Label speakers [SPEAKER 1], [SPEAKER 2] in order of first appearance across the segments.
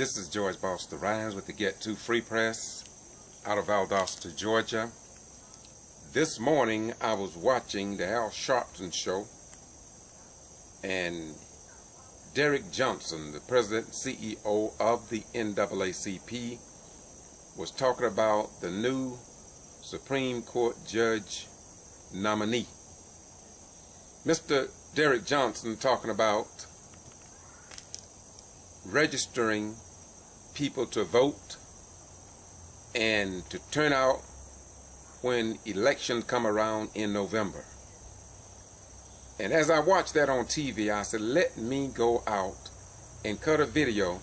[SPEAKER 1] This is George Boston Rhymes with the Get To Free Press out of Valdosta, Georgia. This morning I was watching the Al Sharpton show, and Derrick Johnson, the president and CEO of the NAACP, was talking about the new Supreme Court judge nominee. Mr. Derrick Johnson talking about registering people to vote and to turn out when elections come around in November. And as I watched that on TV, I said, let me go out and cut a video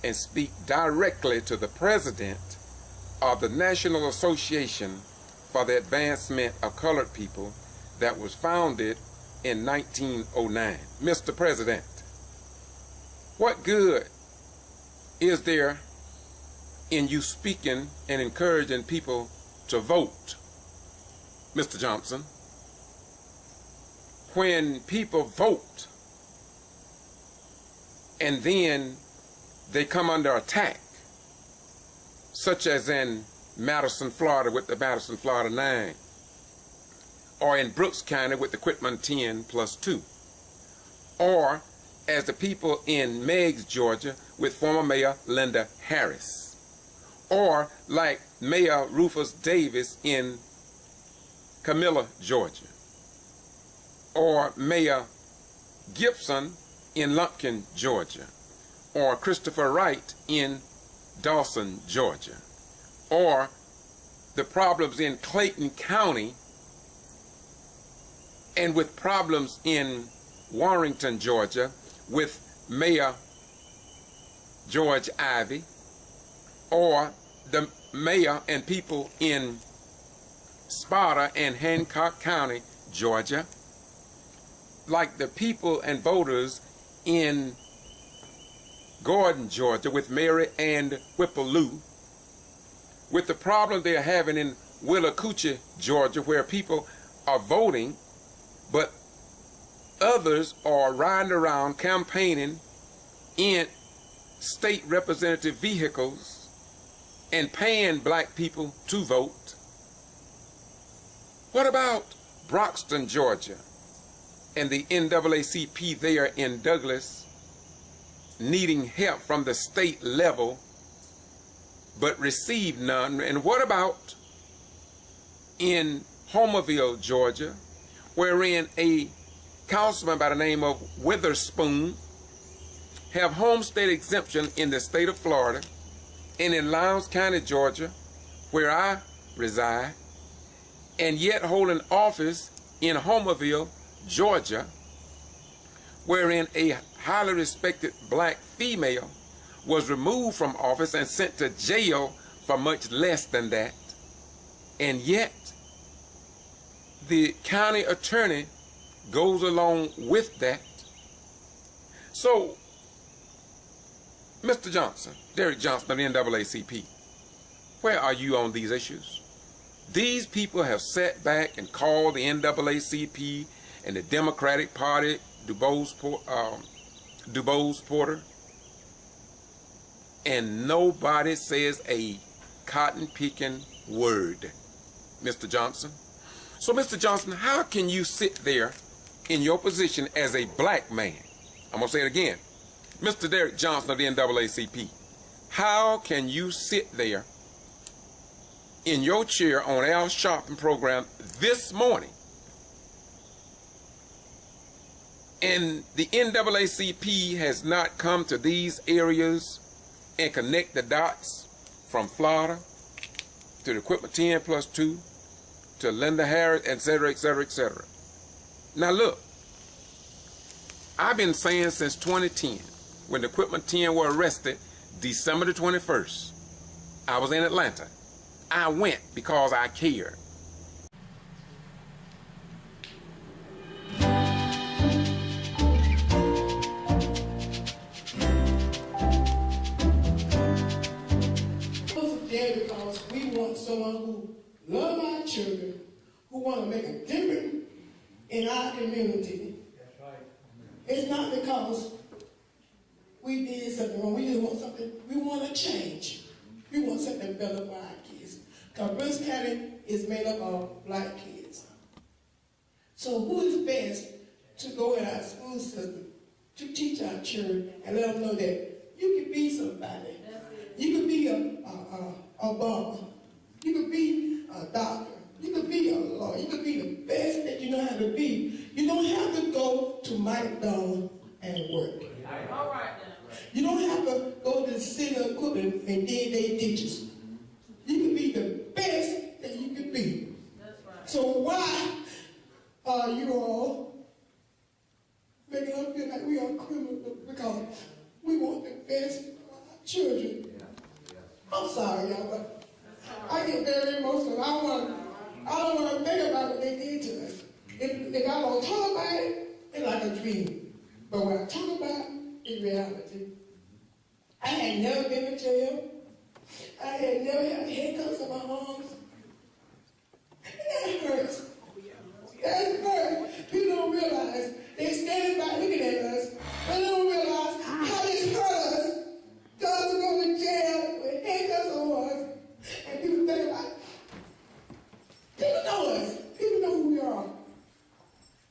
[SPEAKER 1] and speak directly to the president of the National Association for the Advancement of Colored People that was founded in 1909. Mr. President, what good is there in you speaking and encouraging people to vote, Mr. Johnson, when people vote and then they come under attack, such as in Madison, Florida with the Madison, Florida 9, or in Brooks County with the Quitman 10+2, or as the people in Meigs, Georgia with former Mayor Linda Harris, or like Mayor Rufus Davis in Camilla, Georgia, or Mayor Gibson in Lumpkin, Georgia, or Christopher Wright in Dawson, Georgia, or the problems in Clayton County and with problems in Warrington, Georgia with Mayor George Ivey, or the mayor and people in Sparta and Hancock County, Georgia, like the people and voters in Gordon, Georgia with Mary and Whippaloo, with the problem they're having in Willacoochee, Georgia, where people are voting, but others are riding around campaigning in state representative vehicles and paying black people to vote. What about Broxton, Georgia, and the NAACP there in Douglas needing help from the state level but receive none? And what about in Homerville, Georgia, wherein a councilman by the name of Witherspoon have homestead exemption in the state of Florida and in Lowndes County, Georgia, where I reside, and yet holding office in Homerville, Georgia, wherein a highly respected black female was removed from office and sent to jail for much less than that. And yet, the county attorney goes along with that. So, Mr. Johnson, Derrick Johnson of the NAACP, where are you on these issues? These people have sat back and called the NAACP and the Democratic Party, DuBose Porter, and nobody says a cotton-picking word, Mr. Johnson. So, Mr. Johnson, how can you sit there in your position as a black man? I'm going to say it again. Mr. Derrick Johnson of the NAACP, how can you sit there in your chair on Al Sharpton program this morning and the NAACP has not come to these areas and connect the dots from Florida to the Quitman 10+2 to Linda Harris, etc., etc., etc. Now look, I've been saying since 2010, when the Quitman 10 were arrested, December the 21st, I was in Atlanta. I went because I cared.
[SPEAKER 2] Because we want someone who loves our children, who want to make a difference in our community. That's right. It's not because we did something wrong. We just want something, we want to change. We want something better for our kids. Because Bliss County is made up of black kids. So who is best to go in our school system to teach our children and let them know that you can be somebody. You can be a barber. You can be a doctor. You can be a lawyer. You can be the best that you know how to be. You don't have to go to McDonald's and work.
[SPEAKER 3] All right.
[SPEAKER 2] You don't have to go to the city of equipment and then they teachers. You can be the best that you can be.
[SPEAKER 3] That's right.
[SPEAKER 2] So why are you all making us feel like we are criminals because we want the best for our children? I'm sorry, y'all, but I get very emotional. I don't want to think about what they did to us. If I don't talk about it, it's like a dream. But when I talk about it, it's reality. I had never been to jail. I had never had handcuffs on my arms. And that hurts. That hurts. People don't realize. They're standing by looking at us. They don't realize how this hurt us. Dogs are going to jail with handcuffs on us. And people think about it. People know us. People know who we are.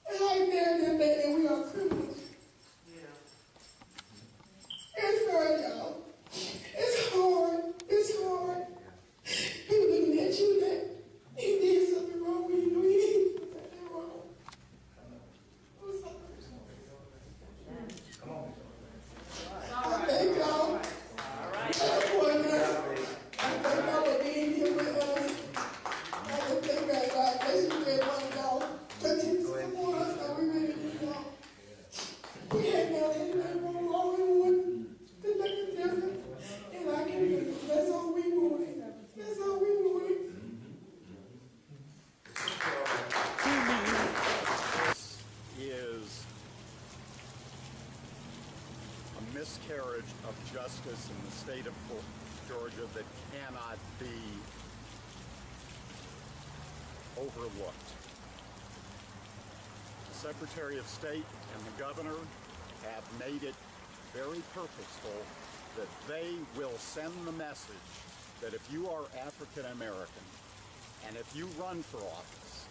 [SPEAKER 2] And how you dare them think that we are criminals? It's hard, y'all. It's hard. It's hard. People looking at you that you did something wrong when you knew you did something wrong. I'm sorry.
[SPEAKER 3] Come on.
[SPEAKER 2] I thank y'all. I thank y'all for being here with us. I just thank God bless you every one of y'all. Continue to support us because we really need y'all. We ain't got anything wrong. All we want to make a difference in our community. That's all we want. That's all we want.
[SPEAKER 4] Is a miscarriage of justice in the state of Georgia that cannot be overlooked. The Secretary of State and the Governor have made it very purposeful that they will send the message that if you are African American and if you run for office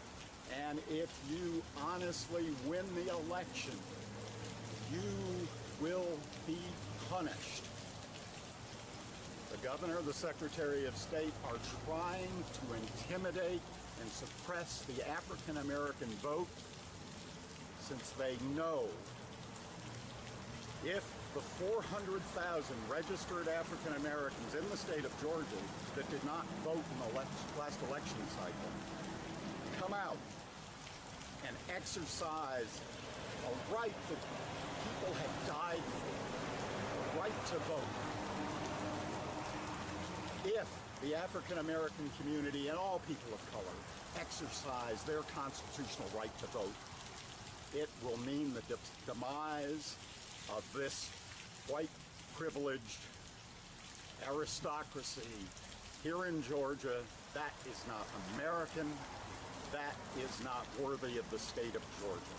[SPEAKER 4] and if you honestly win the election, you will be punished. The Governor, the Secretary of State are trying to intimidate and suppress the African American vote since they know if the 400,000 registered African Americans in the state of Georgia that did not vote in the last election cycle come out and exercise a right that people have died for, the right to vote. If the African American community and all people of color exercise their constitutional right to vote, it will mean the demise of this white privileged aristocracy here in Georgia. That is not American. That is not worthy of the state of Georgia.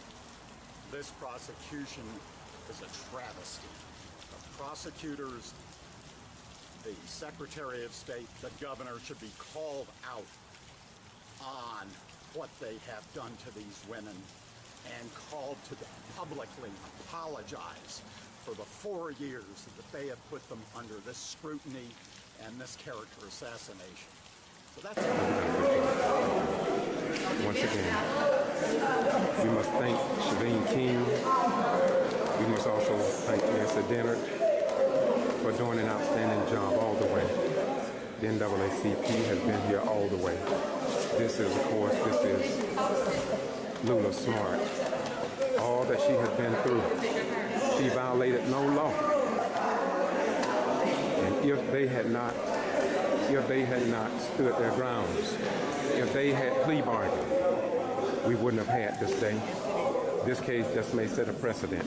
[SPEAKER 4] This prosecution is a travesty. The prosecutors, the Secretary of State, the Governor should be called out on what they have done to these women and called to publicly apologize for the 4 years that they have put them under this scrutiny and this character assassination. So that's it.
[SPEAKER 1] Once again, we must thank Shaveen King. We must also thank Mr. Derrick for doing an outstanding job all the way. The NAACP has been here all the way. This is, of course, Lula Smart. All that she has been through, she violated no law. And if they had not stood their grounds, if they had plea bargained, we wouldn't have had this day. This case just may set a precedent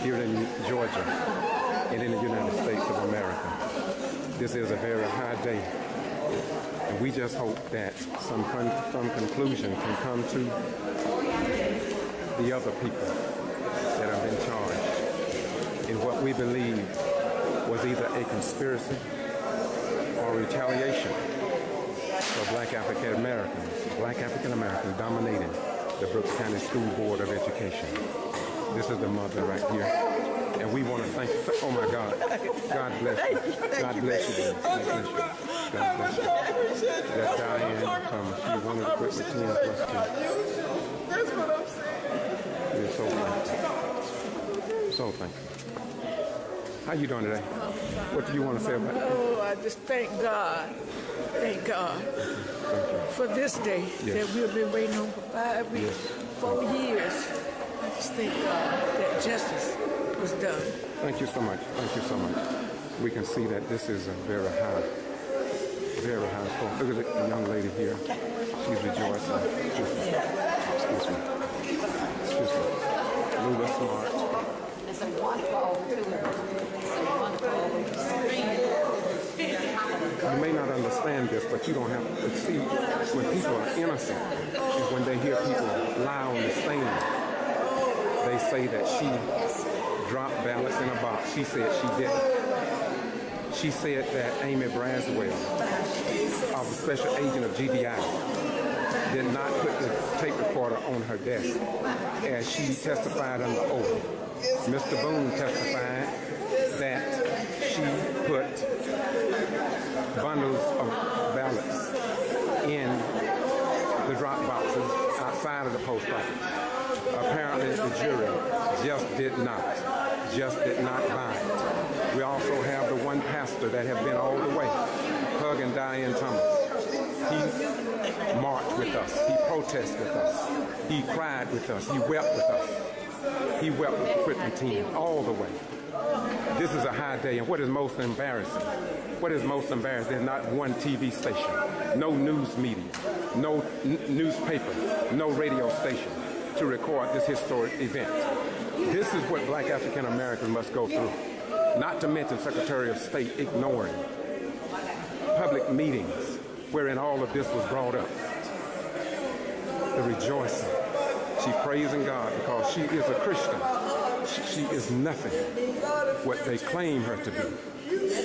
[SPEAKER 1] here in Georgia and in the United States of America. This is a very high day. And we just hope that some conclusion can come to the other people that have been charged in what we believe was either a conspiracy or retaliation for black African Americans dominating the Brooks County School Board of Education. This is the mother right here. And we want to thank, oh my God, God bless you. God bless you. God bless you. God bless you. That's Diane Thomas. She's one of the quick 10 plus 2.
[SPEAKER 3] That's what I'm saying.
[SPEAKER 1] We're so thankful. So thankful. How you doing today? What do you want to say about it?
[SPEAKER 3] Oh, I just thank God. Thank God for this day that we've been waiting on for 5 weeks, 4 years. I just thank God that justice was done.
[SPEAKER 1] Thank you so much. Thank you so much. We can see that this is a very high point. Look at the young lady here. She's rejoicing. Excuse me. Lula Smart.
[SPEAKER 5] It's a wonderful
[SPEAKER 1] You may not understand this, but you don't have to see when people are innocent is when they hear people lie on the stand. They say that she dropped ballots in a box. She said she didn't. She said that Amy Braswell, of the special agent of G.B.R, did not put the tape recorder on her desk as she testified under oath. Mr. Boone testified that she put bundles of ballots in the drop boxes outside of the post office. Apparently the jury just did not buy it. We also have the one pastor that have been all the way, hugging Diane Thomas. He marched with us. He protested with us. He cried with us. He wept with us. He wept with the Whitman team all the way. This is a high day, and what is most embarrassing? What is most embarrassing? There's not one TV station, no news media, no newspaper, no radio station to record this historic event. This is what black African Americans must go through. Not to mention Secretary of State ignoring public meetings wherein all of this was brought up. The rejoicing. She praising God because she is a Christian. She is nothing what they claim her to be.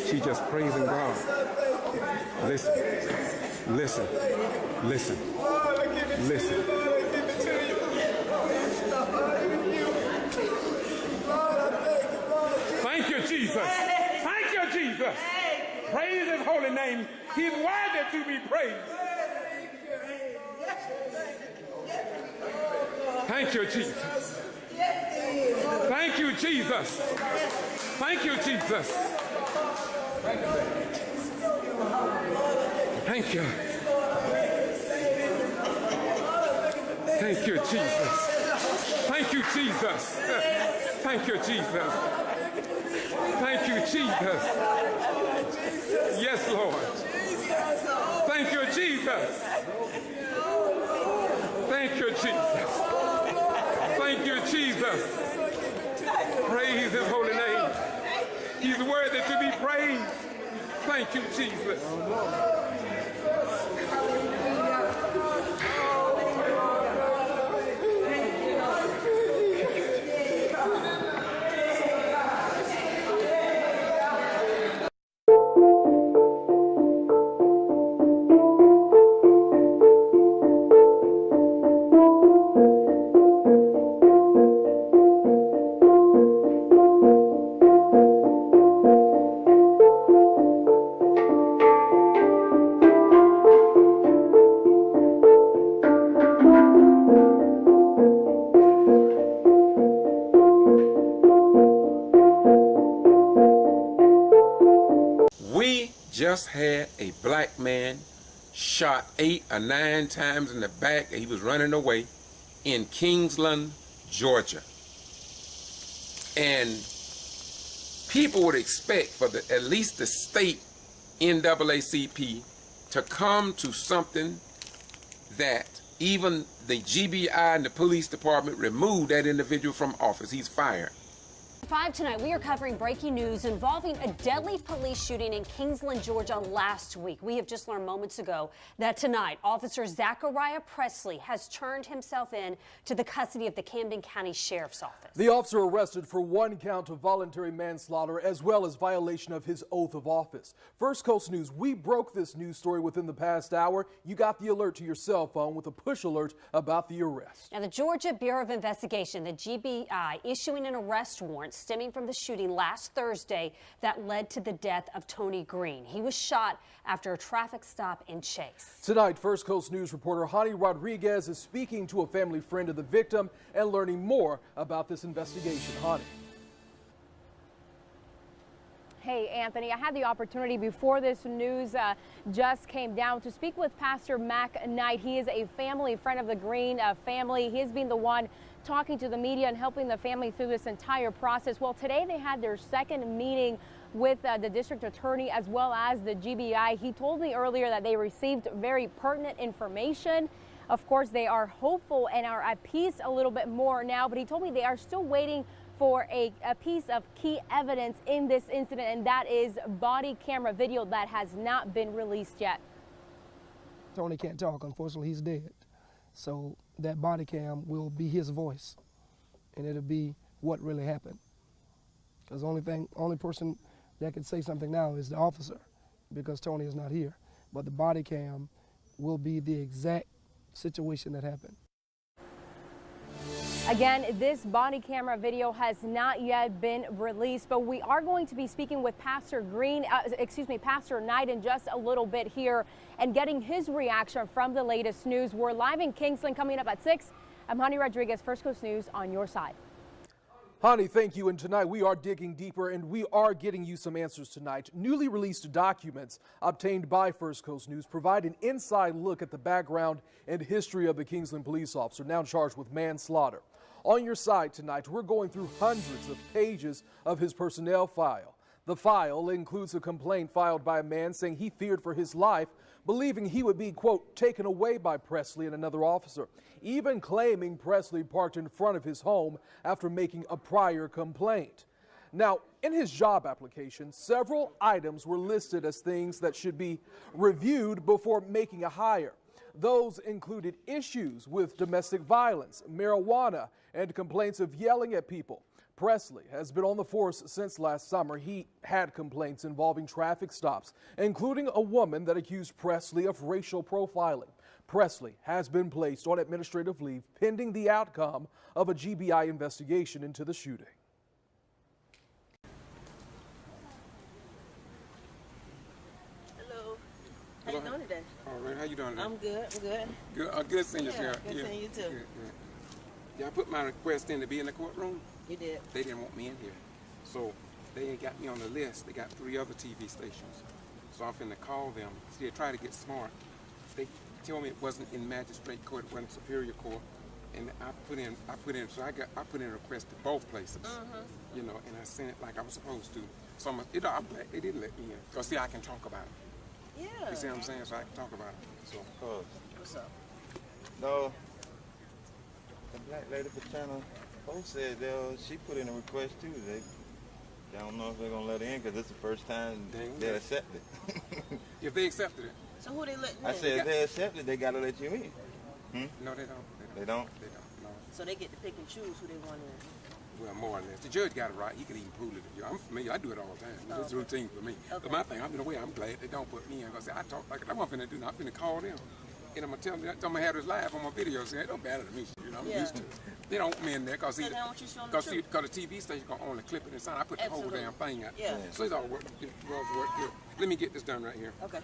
[SPEAKER 1] She just praising God. Listen, listen, listen, listen. Thank you, Jesus. Thank you, Jesus. Praise His holy name. He's worthy to be praised. Thank you, Jesus. Thank you, Jesus. Thank you, Jesus. Thank you. Thank you, Jesus. Thank you, Jesus. Thank you, Jesus. Thank you, Jesus. Yes, Lord. Thank you, Jesus. Thank you, Jesus. Thank you, Jesus. Praise His holy name. He's worthy to be praised. Thank you, Jesus. Just had a black man shot 8 or 9 times in the back. He was running away in Kingsland, Georgia. And people would expect for at least the state NAACP to come to something that even the G.B.R. and the police department removed that individual from office. He's fired.
[SPEAKER 5] 5 tonight, we are covering breaking news involving a deadly police shooting in Kingsland, Georgia last week. We have just learned moments ago that tonight, Officer Zachariah Presley has turned himself in to the custody of the Camden County Sheriff's Office.
[SPEAKER 6] The officer arrested for 1 count of voluntary manslaughter as well as violation of his oath of office. First Coast News, we broke this news story within the past hour. You got the alert to your cell phone with a push alert about the arrest.
[SPEAKER 5] Now, the Georgia Bureau of Investigation, the G.B.R, issuing an arrest warrant stemming from the shooting last Thursday that led to the death of Tony Green. He was shot after a traffic stop in Chase.
[SPEAKER 6] Tonight, First Coast News reporter Hani Rodriguez is speaking to a family friend of the victim and learning more about this investigation. Hani.
[SPEAKER 7] Hey, Anthony, I had the opportunity before this news just came down to speak with Pastor Mac Knight. He is a family friend of the Green family. He has been the one talking to the media and helping the family through this entire process. Well, today they had their second meeting with the district attorney as well as the GBI. He told me earlier that they received very pertinent information. Of course, they are hopeful and are at peace a little bit more now, but he told me they are still waiting for a piece of key evidence in this incident, and that is body camera video that has not been released yet.
[SPEAKER 8] Tony can't talk, unfortunately he's dead. So that body cam will be his voice, and it'll be what really happened. Because the only person that can say something now is the officer, because Tony is not here. But the body cam will be the exact situation that happened.
[SPEAKER 7] Again, this body camera video has not yet been released, but we are going to be speaking with Pastor Pastor Knight in just a little bit here and getting his reaction from the latest news. We're live in Kingsland coming up at 6. I'm Hani Rodriguez, First Coast News, on your side.
[SPEAKER 6] Hani, thank you. And tonight we are digging deeper and we are getting you some answers tonight. Newly released documents obtained by First Coast News provide an inside look at the background and history of the Kingsland police officer now charged with manslaughter. On your side tonight, we're going through hundreds of pages of his personnel file. The file includes a complaint filed by a man saying he feared for his life, believing he would be, quote, taken away by Presley and another officer, even claiming Presley parked in front of his home after making a prior complaint. Now, in his job application, several items were listed as things that should be reviewed before making a hire. Those included issues with domestic violence, marijuana, and complaints of yelling at people. Presley has been on the force since last summer. He had complaints involving traffic stops, including a woman that accused Presley of racial profiling. Presley has been placed on administrative leave pending the outcome of a GBI investigation into the shooting.
[SPEAKER 9] Hello. How you doing today?
[SPEAKER 1] All right, how you doing today?
[SPEAKER 9] I'm good. I'm good.
[SPEAKER 1] Good seeing you, Sarah.
[SPEAKER 9] Good seeing you too.
[SPEAKER 1] Good. Yeah, I put my request in to be in the courtroom.
[SPEAKER 9] You did.
[SPEAKER 1] They didn't want me in here. So they ain't got me on the list. They got 3 other TV stations. So I'm finna call them. See, they try to get smart. They told me it wasn't in magistrate court, it wasn't superior court. And I put in a request to both places. You know, and I sent it like I was supposed to. So I'm glad they didn't let me in. Because see, I can talk about it.
[SPEAKER 9] Yeah.
[SPEAKER 1] You see what I'm saying? So I can talk about it. So
[SPEAKER 9] What's up?
[SPEAKER 10] No, the black lady for Channel 4 said she put in a request too. They don't know if they're gonna let her in because it's the first time they accept it.
[SPEAKER 1] if they accepted it.
[SPEAKER 9] So who they letting in?
[SPEAKER 10] I said if they accept it, they gotta let you in.
[SPEAKER 1] No, they don't.
[SPEAKER 10] They don't?
[SPEAKER 1] They don't, no.
[SPEAKER 9] So they get to pick and choose who they want in.
[SPEAKER 1] Well, more or less. The judge got it right. He could even prove it. I'm familiar. I do it all the time. It's routine for me.
[SPEAKER 9] Okay.
[SPEAKER 1] But my thing, I'm glad they don't put me in. Because I talk like I'm not finna do nothing. I'm finna call them. And I'm going to tell them, I'm going to have this live on my video saying, it don't matter to me. You know, I'm used to it. They don't want me in there because the TV station going to only clip it inside. I put the whole damn thing out.
[SPEAKER 9] Yeah.
[SPEAKER 1] So it's all work good. Let me get this done right here.
[SPEAKER 9] Okay.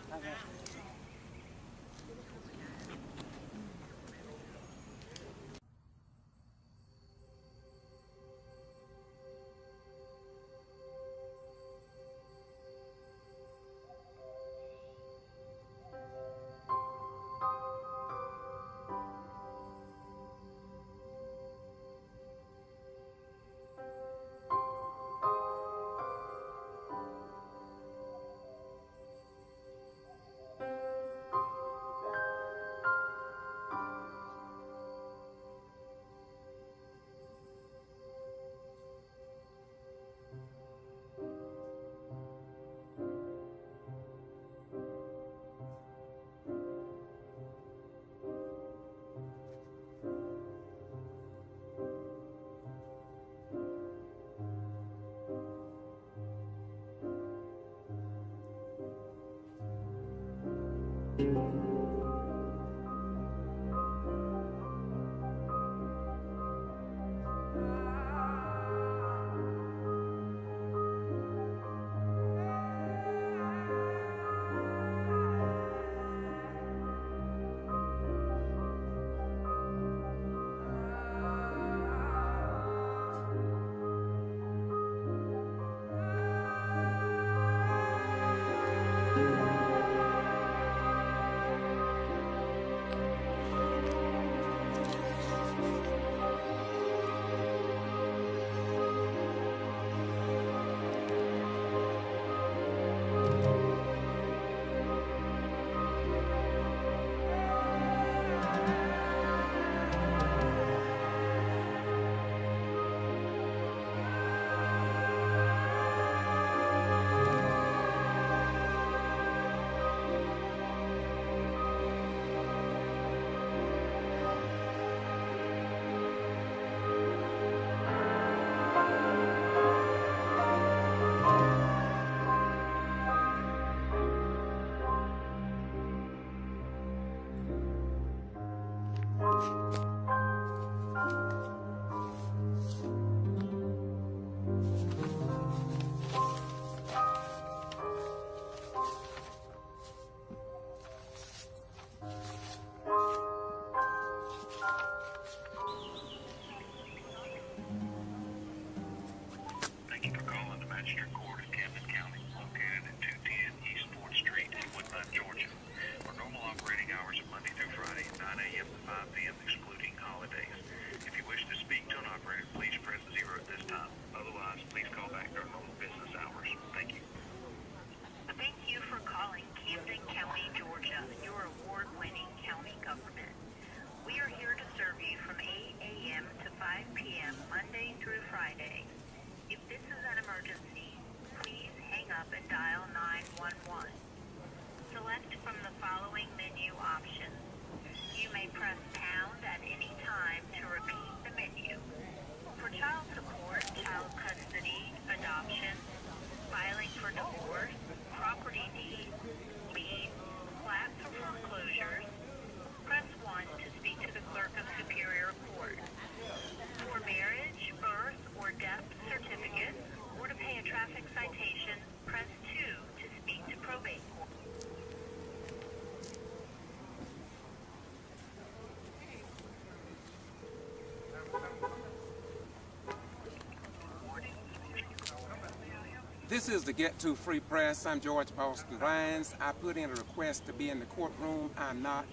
[SPEAKER 1] This is the Get To Free Press. I'm George Boston Rhines. I put in a request to be in the courtroom. I'm not,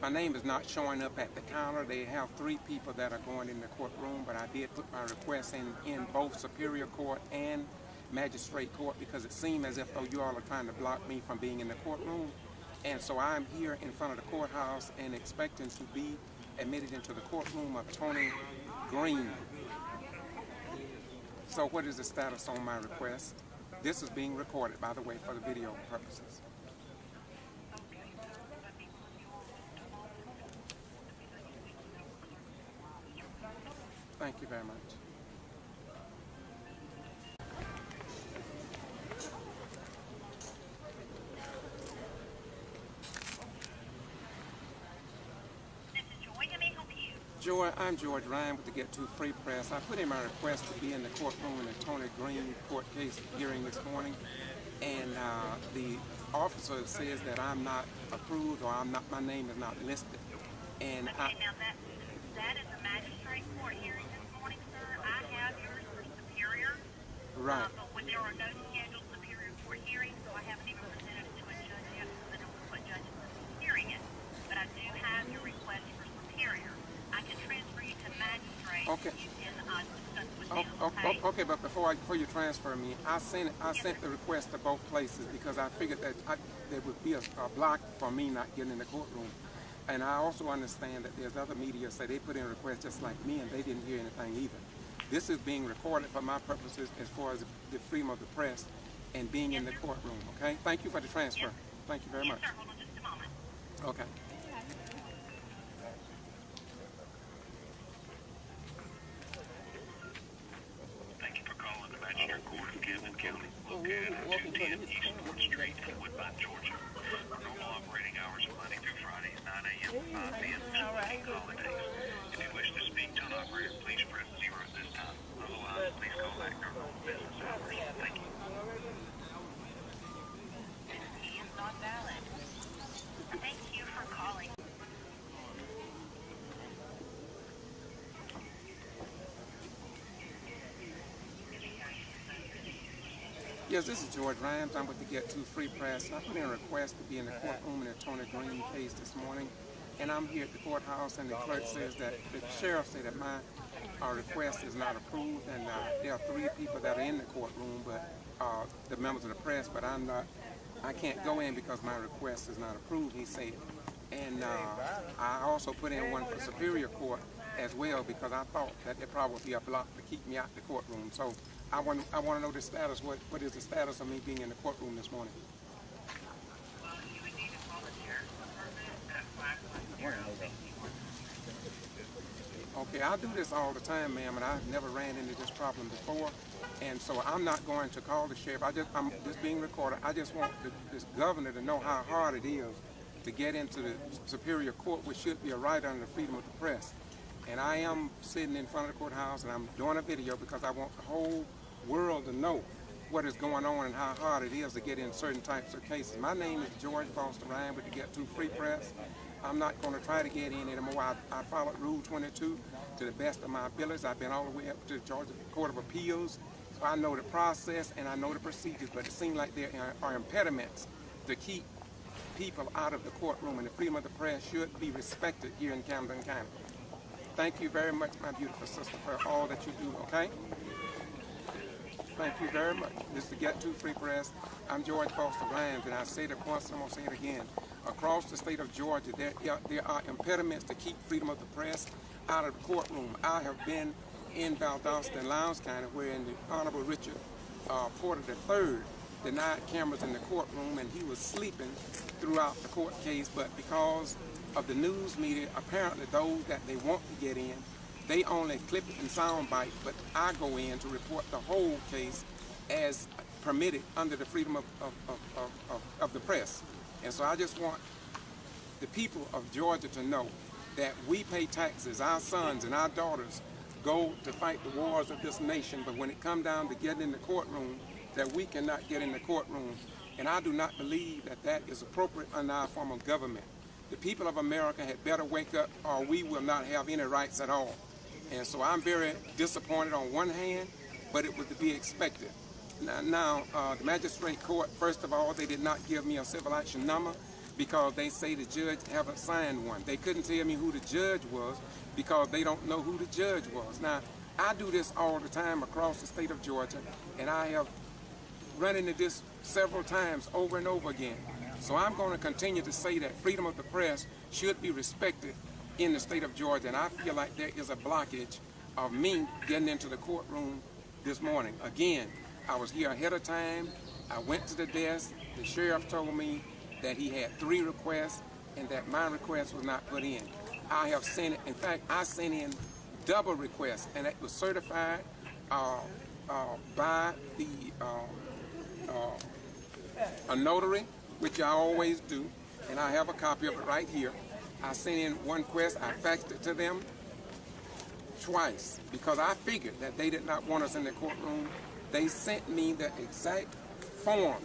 [SPEAKER 1] my name is not showing up at the counter. They have 3 people that are going in the courtroom, but I did put my request in both Superior Court and Magistrate Court because it seemed as if though you all are trying to block me from being in the courtroom. And so I'm here in front of the courthouse and expecting to be admitted into the courtroom of Tony Green. So what is the status on my request? This is being recorded, by the way, for the video purposes. Thank you very much. I'm George Ryan with the Get To Free Press. I put in my request to be in the courtroom in the Tony Green court case hearing this morning, and the officer says that I'm not approved or my name is not listed. And
[SPEAKER 11] now that is a magistrate court hearing this morning, sir. I have yours for Superior.
[SPEAKER 1] Right.
[SPEAKER 11] But when there are no scheduled Superior Court hearings, so I haven't even presented it to a judge yet because I don't know what judge is hearing it. But I do have your request for Superior. I can transfer you to magistrate.
[SPEAKER 1] Okay.
[SPEAKER 11] You can discuss with them,
[SPEAKER 1] okay, but before you transfer me, I sent the request to both places because I figured that there would be a block for me not getting in the courtroom. And I also understand that there's other media say they put in requests just like me and they didn't hear anything either. This is being recorded for my purposes as far as the freedom of the press and being in the courtroom, okay? Thank you for the transfer. Thank you very much.
[SPEAKER 11] Sir, hold on just a moment.
[SPEAKER 1] Okay.
[SPEAKER 12] Thank you for calling the Magistrate Court of Camden County, located at 210 East 4th Street in Woodbine, Georgia. For normal
[SPEAKER 13] Yes, this is George Rhymes. I'm with the Get To Free Press. I put in a request to be in the courtroom in the Tony Green case this morning, and I'm here at the courthouse, and the clerk says that the sheriff said that my request is not approved, and there are 3 people that are in the courtroom, but the members of the press, but I can't go in because my request is not approved, he said. And I also put in one for Superior Court as well because I thought that there probably would be a block to keep me out the courtroom. So I want to know the status. What is the status of me being in the courtroom this morning? Okay, I do this all the time, ma'am, and I've never ran into this problem before. And so I'm not going to call the sheriff. I'm just being recorded. I just want this governor to know how hard it is to get into the Superior Court, which should be a right under the freedom of the press. And I am sitting in front of the courthouse, and I'm doing a video because I want the whole world to know what is going on and how hard it is to get in certain types of cases. My name is George Foster Ryan with the Get To Free Press. I'm not going to try to get in anymore. I followed Rule 22 to the best of my abilities. I've been all the way up to the Georgia Court of Appeals, so I know the process and I know the procedures, but it seems like there are impediments to keep people out of the courtroom, and the freedom of the press should be respected here in Camden County. Thank you very much, my beautiful sister, for all that you do, okay? Thank you very much. This is the Get To Free Press. I'm George Foster Ryan, and I said it once and I'm going to say it again. Across the state of Georgia, there are impediments to keep freedom of the press out of the courtroom. I have been in Valdosta and Lowndes County, where in the Honorable Richard Porter III denied cameras in the courtroom, and he was sleeping throughout the court case, but because of the news media, apparently those that they want to get in, they only clip it in sound bite, but I go in to report the whole case as permitted under the freedom of the press. And so I just want the people of Georgia to know that we pay taxes, our sons and our daughters go to fight the wars of this nation, but when it comes down to getting in the courtroom, that we cannot get in the courtroom. And I do not believe that that is appropriate under our form of government. The people of America had better wake up, or we will not have any rights at all. And so I'm very disappointed on one hand, but it was to be expected. Now, the magistrate court, first of all, they did not give me a civil action number because they say the judge haven't signed one. They couldn't tell me who the judge was because they don't know who the judge was. Now, I do this all the time across the state of Georgia, and I have run into this several times over and over again. So I'm going to continue to say that freedom of the press should be respected in the state of Georgia, and I feel like there is a blockage of me getting into the courtroom this morning. Again, I was here ahead of time. I went to the desk. The sheriff told me that he had 3 requests and that my request was not put in. I have sent it. In fact, I sent in double requests, and it was certified by the a notary, which I always do, and I have a copy of it right here. I sent in one request. I faxed it to them twice because I figured that they did not want us in the courtroom. They sent me the exact form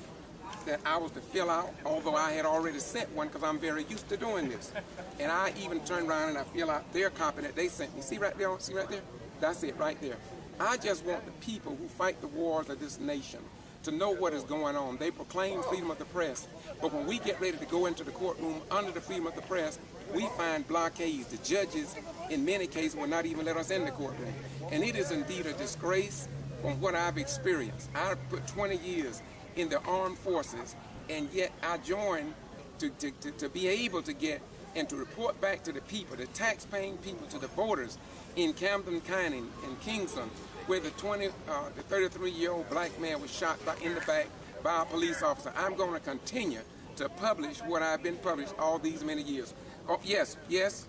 [SPEAKER 13] that I was to fill out, although I had already sent one because I'm very used to doing this. And I even turned around and I fill out their copy that they sent me. See right there? See right there? That's it right there. I just want the people who fight the wars of this nation to know what is going on. They proclaim freedom of the press, but when we get ready to go into the courtroom under the freedom of the press, we find blockades. The judges, in many cases, will not even let us in the courtroom. And it is indeed a disgrace from what I've experienced. I put 20 years in the armed forces, and yet I joined to be able to get and to report back to the people, the tax-paying people, to the voters in Camden County and Kingston, where the 33-year-old black man was shot in the back by a police officer. I'm going to continue to publish what I've been published all these many years. Oh, yes, yes.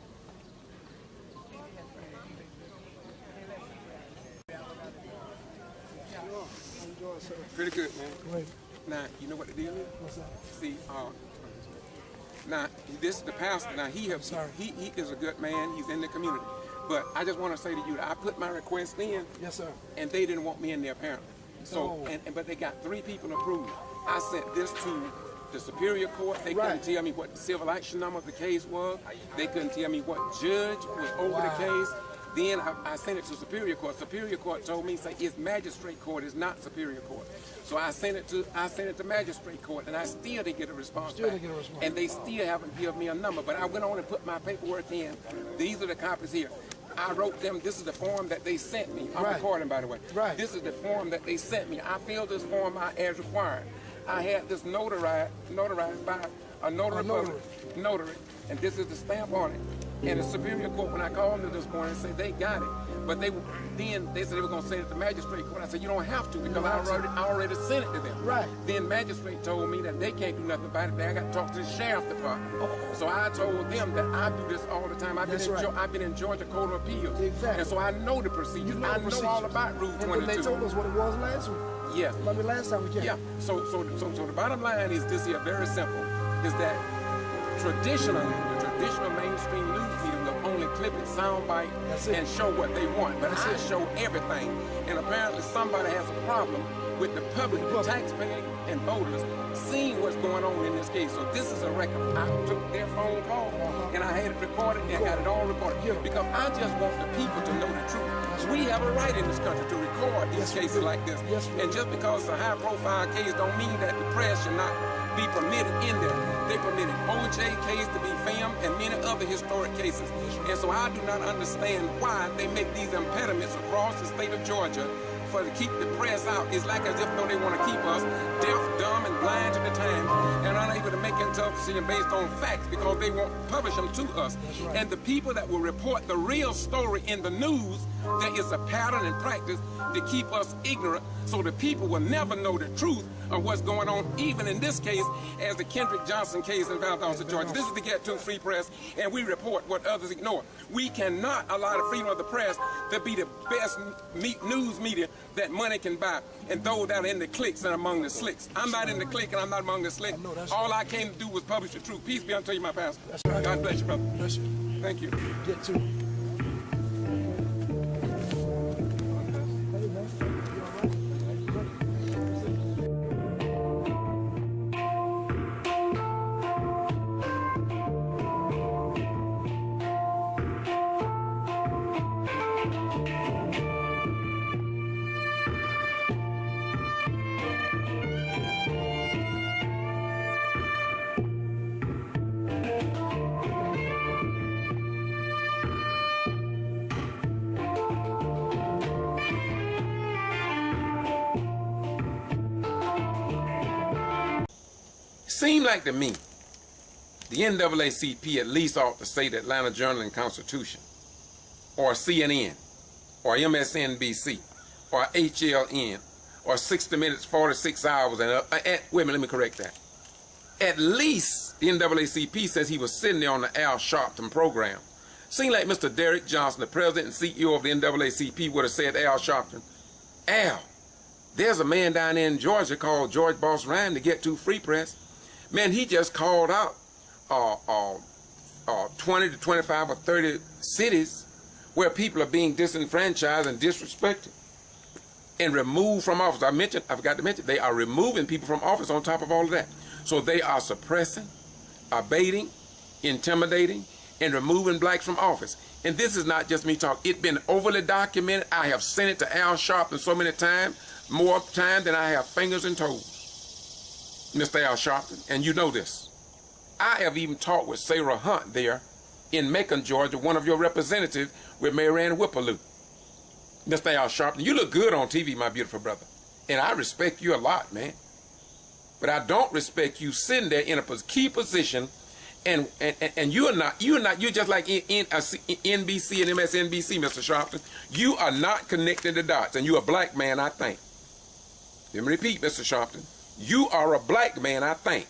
[SPEAKER 13] Pretty good, man.
[SPEAKER 8] Great.
[SPEAKER 13] Now, you know what the deal is?
[SPEAKER 8] What's that?
[SPEAKER 13] See, now, this is the pastor. Now, he is a good man. He's in the community. But I just want to say to you that I put my request in.
[SPEAKER 8] Yes, sir.
[SPEAKER 13] And they didn't want me in there, apparently. So, but they got 3 people approved. I sent this to the Superior Court. They couldn't tell me what the civil action number of the case was. They couldn't tell me what judge was over the case. Then I sent it to Superior Court. Superior Court told me, say, it's Magistrate Court, it's not Superior Court. So I sent it to Magistrate Court, and I still didn't get a response back. And they still haven't given me a number. But I went on and put my paperwork in. These are the copies here. I wrote them, this is the form that they sent me. I'm recording, by the way. This is the form that they sent me. I filled this form out as required. I had this notarized by a notary, and this is the stamp on it. And the Superior Court, when I called them this morning, said they got it. But they said they were going to send it to Magistrate Court. I said, you don't have to, because I already sent it to them. Then Magistrate told me that they can't do nothing about it. I got to talk to the Sheriff Department. So I told them that I do this all the time. I've been in Georgia Court of Appeals. And so I know the procedures. I know all about Rule 22.
[SPEAKER 8] And they told us what it was last week.
[SPEAKER 13] Yes.
[SPEAKER 8] I mean, last time we came.
[SPEAKER 13] Yeah. So the bottom line is this here, very simple, is that traditional mainstream news media will only clip it, soundbite, and show what they want. But I show everything. And apparently somebody has a problem with the public, the taxpayer, and voters seeing what's going on in this case. So this is a record. I took their phone call, and I had it recorded, and got it all recorded. Because I just want the people to know the truth. We have a right in this country to record these cases like this. And just because it's a high-profile case don't mean that the press should not be permitted in there. They permitted O.J. case to be filmed and many other historic cases. And so I do not understand why they make these impediments across the state of Georgia to keep the press out. It's like as if though they want to keep us deaf, dumb, and blind to the times and unable to make a tough decision based on facts because they won't publish them to us. And the people that will report the real story in the news, there is a pattern and practice to keep us ignorant so the people will never know the truth of what's going on, even in this case, as the Kendrick Johnson case in Valdosta, Georgia. This is the Get To Free Press, and we report what others ignore. We cannot allow the freedom of the press to be the best news media that money can buy, and those that are in the cliques and among the slicks. I'm not in the clique, and I'm not among the slicks. All I came to do was publish the truth. Peace be unto you, my pastor. God bless you, brother.
[SPEAKER 8] Bless you.
[SPEAKER 13] Thank you.
[SPEAKER 8] Get to it.
[SPEAKER 1] Seemed like to me, the NAACP at least ought to say the Atlanta Journal and Constitution, or CNN, or MSNBC, or HLN, or 60 Minutes, 46 Hours, and wait a minute, let me correct that. At least the NAACP says he was sitting there on the Al Sharpton program. Seemed like Mr. Derrick Johnson, the president and CEO of the NAACP, would have said to Al Sharpton, Al, there's a man down there in Georgia called George Boss Ryan to Get To Free Press. Man, he just called out 20 to 25 or 30 cities where people are being disenfranchised and disrespected and removed from office. I forgot to mention, they are removing people from office on top of all of that. So they are suppressing, abating, intimidating, and removing blacks from office. And this is not just me talking. It's been overly documented. I have sent it to Al Sharpton so many times, more time than I have fingers and toes. Mr. Al Sharpton, and you know this. I have even talked with Sarah Hunt there in Macon, Georgia, one of your representatives with Mary Ann Whippaloo. Mr. Al Sharpton, you look good on TV, my beautiful brother. And I respect you a lot, man. But I don't respect you sitting there in a key position and you're just like in NBC and MSNBC, Mr. Sharpton. You are not connecting the dots, and you're a black man, I think. Let me repeat, Mr. Sharpton. You are a black man, I think.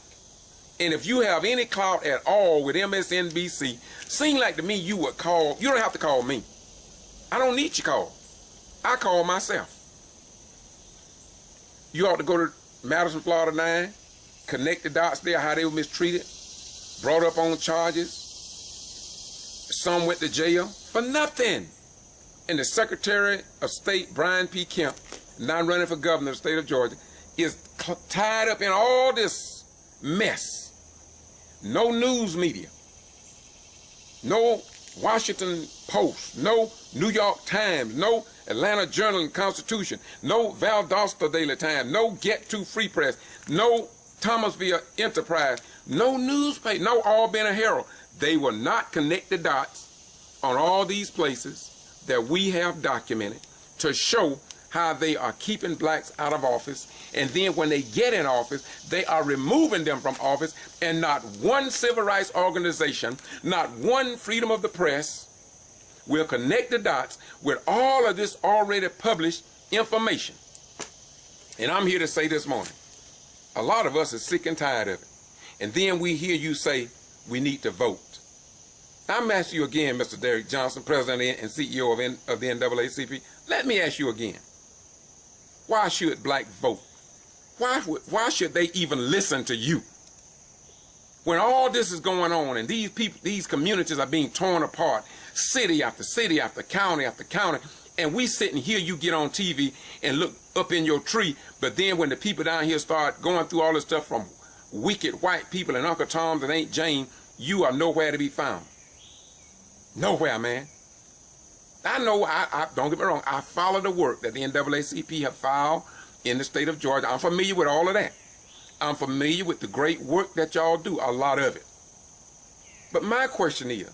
[SPEAKER 1] And if you have any clout at all with MSNBC, seem like to me you would call, you don't have to call me. I don't need your call. I call myself. You ought to go to Madison, Florida 9, connect the dots there, how they were mistreated, brought up on charges. Some went to jail for nothing. And the Secretary of State, Brian P. Kemp, now running for governor of the state of Georgia, is tied up in all this mess. No news media, no Washington Post, no New York Times, no Atlanta Journal and Constitution, no Valdosta Daily Times, no Get To Free Press, no Thomasville Enterprise, no newspaper, no Albany Herald. They will not connect the dots on all these places that we have documented to show how they are keeping blacks out of office, and then when they get in office, they are removing them from office, and not one civil rights organization, not one freedom of the press will connect the dots with all of this already published information. And I'm here to say this morning, a lot of us are sick and tired of it. And then we hear you say, we need to vote. I'm asking you again, Mr. Derrick Johnson, President and CEO of the NAACP, let me ask you again. Why should black vote? Why should they even listen to you? When all this is going on and these people, these communities are being torn apart, city after city after county, and we sit and hear you get on TV and look up in your tree, but then when the people down here start going through all this stuff from wicked white people and Uncle Tom's and Aunt Jane, you are nowhere to be found. Nowhere, man. I know, don't get me wrong, I follow the work that the NAACP have filed in the state of Georgia. I'm familiar with all of that. I'm familiar with the great work that y'all do, a lot of it. But my question is,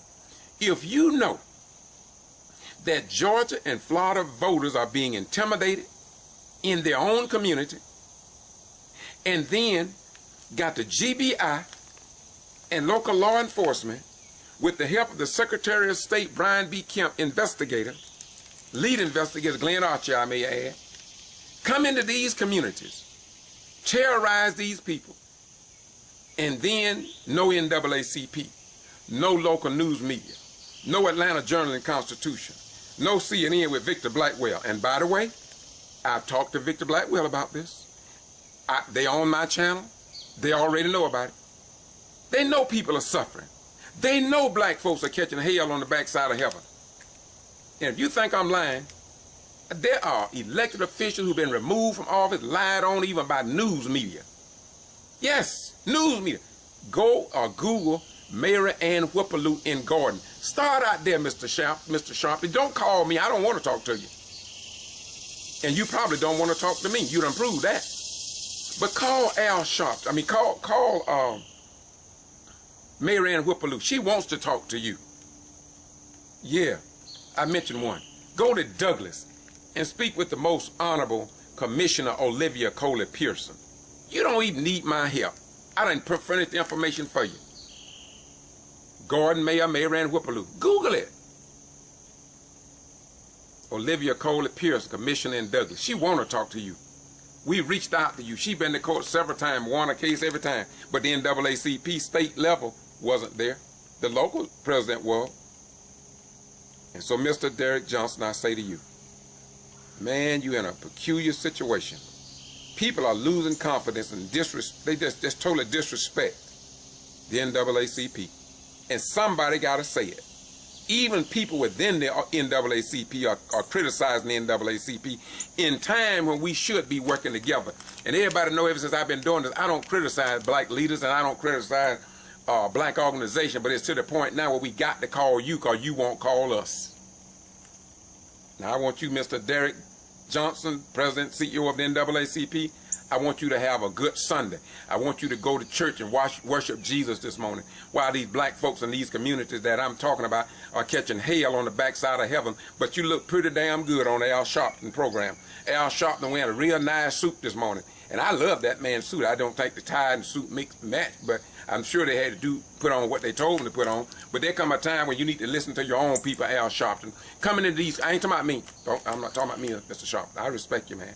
[SPEAKER 1] if you know that Georgia and Florida voters are being intimidated in their own community, and then got the G.B.R. and local law enforcement with the help of the Secretary of State, Brian B. Kemp, investigator, lead investigator, Glenn Archer, I may add, come into these communities, terrorize these people, and then no NAACP, no local news media, no Atlanta Journal and Constitution, no CNN with Victor Blackwell. And by the way, I've talked to Victor Blackwell about this. They on my channel. They already know about it. They know people are suffering. They know black folks are catching hell on the backside of heaven. And if you think I'm lying, there are elected officials who've been removed from office, lied on even by news media. Yes, news media. Go or Google Mary Ann Whippaloo in Gordon. Start out there, Mr. Sharpton. Don't call me. I don't want to talk to you. And you probably don't want to talk to me. You done proved that. But call Al Sharpton. I mean, call Mary Ann Whippaloo. She wants to talk to you. Yeah, I mentioned one. Go to Douglas and speak with the most honorable Commissioner Olivia Coley Pearson. You don't even need my help. I done furnished the information for you. Gordon Mayor Mary Ann Whippaloo. Google it. Olivia Coley Pearson, Commissioner in Douglas. She want to talk to you. We reached out to you. She been to court several times, won a case every time. But the NAACP state level wasn't there. The local president was. And so, Mr. Derrick Johnson, I say to you, man, you're in a peculiar situation. People are losing confidence and they just totally disrespect the NAACP. And somebody got to say it. Even people within the NAACP are criticizing the NAACP in time when we should be working together. And everybody know ever since I've been doing this, I don't criticize black leaders and I don't criticize black organization, but it's to the point now where we got to call you because you won't call us. Now I want you, Mr. Derrick Johnson, President, CEO of the NAACP, I want you to have a good Sunday. I want you to go to church and worship Jesus this morning while these black folks in these communities that I'm talking about are catching hell on the backside of heaven. But you look pretty damn good on the Al Sharpton program. Al Sharpton wearing a real nice suit this morning. And I love that man's suit. I don't think the tie and suit match, but I'm sure they had to put on what they told them to put on. But there come a time when you need to listen to your own people, Al Sharpton. Coming into these, I ain't talking about me. I'm not talking about me, Mr. Sharpton. I respect you, man.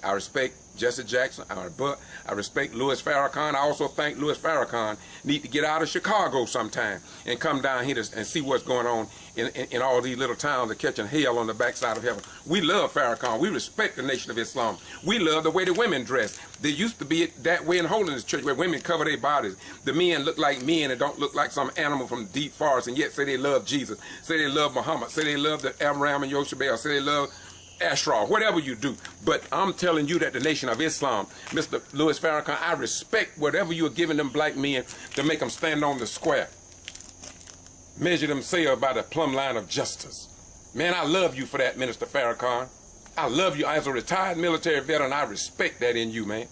[SPEAKER 1] I respect Jesse Jackson, I respect Louis Farrakhan. I also think Louis Farrakhan need to get out of Chicago sometime and come down here and see what's going on in all these little towns that catching hell on the backside of heaven. We love Farrakhan. We respect the Nation of Islam. We love the way the women dress. There used to be that way in Holiness Church where women cover their bodies. The men look like men and don't look like some animal from the deep forest, and yet say they love Jesus, say they love Muhammad, say they love the Abraham and Yoshabel, say they love Ashraf, whatever you do. But I'm telling you that the Nation of Islam, Mr. Louis Farrakhan, I respect whatever you are giving them black men to make them stand on the square. measure themselves by the plumb line of justice. Man, I love you for that, Minister Farrakhan. I love you as a retired military veteran. I respect that in you, man.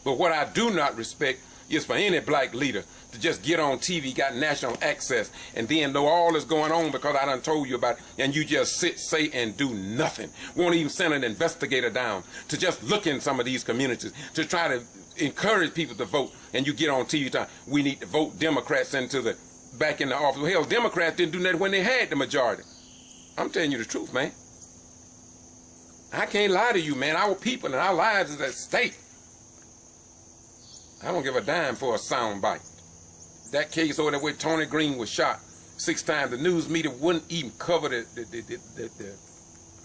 [SPEAKER 1] But what I do not respect is for any black leader to just get on TV, got national access, and then know all is going on because I done told you about it, and you just sit, say, and do nothing. Won't even send an investigator down to just look in some of these communities to try to encourage people to vote, and you get on TV talking, we need to vote Democrats back in the office. Well, hell, Democrats didn't do nothing when they had the majority. I'm telling you the truth, man. I can't lie to you, man. Our people and our lives is at stake. I don't give a dime for a sound bite. That case over there where Tony Green was shot 6 times, the news media wouldn't even cover the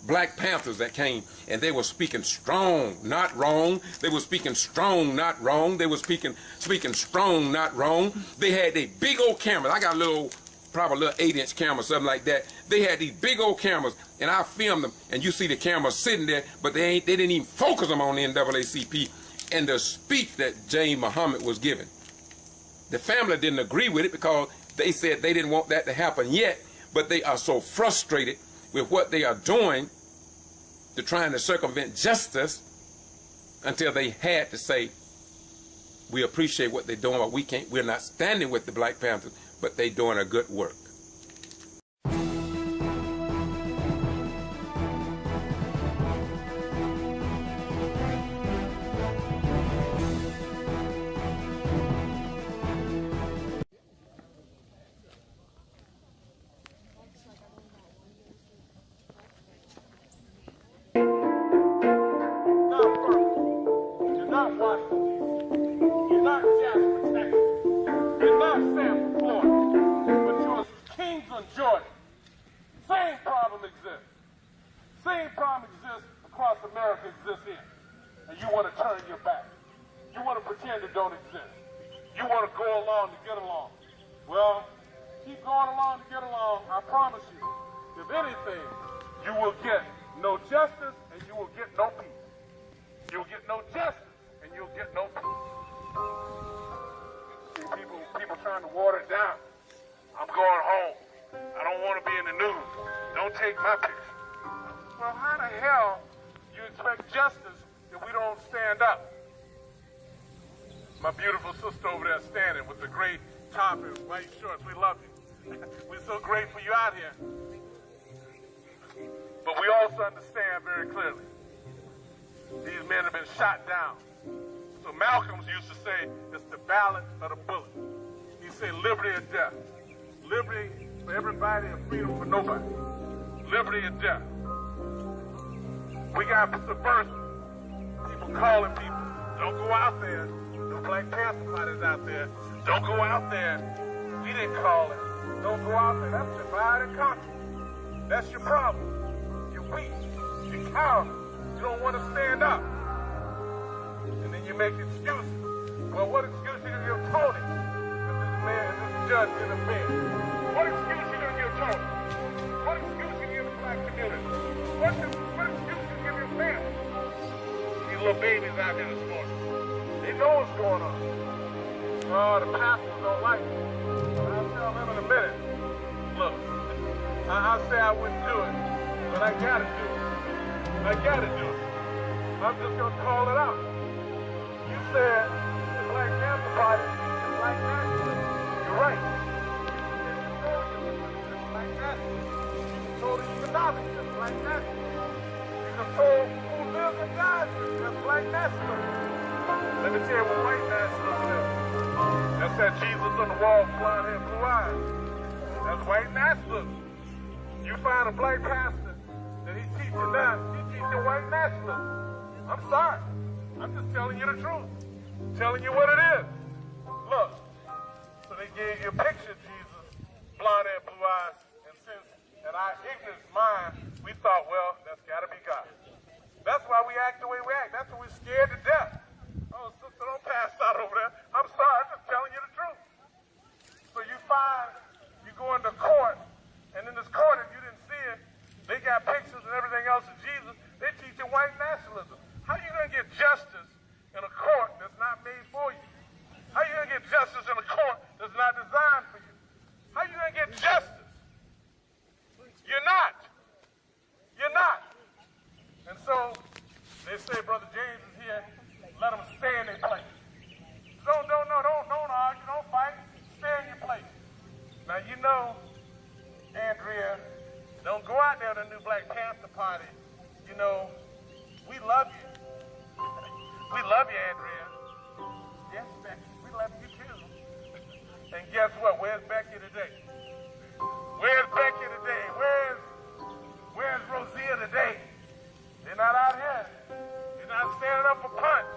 [SPEAKER 1] Black Panthers that came, and they were speaking strong, not wrong. They were speaking strong, not wrong. They were speaking strong, not wrong. They had a big old camera. I got a little, probably a little 8-inch camera, something like that. They had these big old cameras, and I filmed them, and you see the camera sitting there, but they didn't even focus them on the NAACP and the speech that Jane Muhammad was giving. The family didn't agree with it because they said they didn't want that to happen yet, but they are so frustrated with what they are doing to trying to circumvent justice until they had to say, we appreciate what they're doing, but we're not standing with the Black Panthers, but they're doing a good work.
[SPEAKER 14] My beautiful sister over there standing with the gray top and white shorts. We love you. We're so grateful you're out here. But we also understand very clearly, these men have been shot down. So Malcolm used to say, it's the ballot of the bullet. He said liberty or death. Liberty for everybody and freedom for nobody. Liberty or death. We got subversive. People calling people, don't go out there. No Black Panther fighters out there. Don't go out there. We didn't call it. Don't go out there. That's divide and conquer. That's your problem. You're weak. You're cowardly. You don't want to stand up. And then you make excuses. Well, what excuse you gonna give Tony if this judge interfered? What excuse you gonna give Tony? What excuse you give the black community? What excuse you give your family? These little babies out here this morning. They know what's going on. Oh, the pastors don't like it. I'll tell them in a minute. Look, I say I wouldn't do it, but I gotta do it. I gotta do it. I'm just gonna call it out. You said the Black Panther Party is black nationalism. You're right. It's black nationalism. You control the economics, it's black nationalism. You control who lives and dies, it's black nationalism. Let me tell you what white nationalism is. That's that Jesus on the wall, blonde hair, blue eyes. That's white nationalism. You find a black pastor that he's teaching that, he's teaching white nationalism. I'm sorry. I'm just telling you the truth. Telling you what it is. Look, so they gave you a picture of Jesus, blonde hair, blue eyes, and since in our ignorant mind, we thought, well, that's gotta be God. That's why we act the way we act. That's why we're scared to death. Oh, sister, don't pass out over there. I'm sorry, I'm just telling you the truth. So you go into court, and in this court, if you didn't see it, they got pictures and everything else of Jesus. They teach you white nationalism. How are you going to get justice in a court that's not made for you? How are you going to get justice our new Black Panther Party, you know, we love you. We love you, Andrea. Yes, Becky, we love you too. And guess what? Where's Becky today? Where's Becky today? Where's Rosia today? They're not out here. They're not standing up for Punch.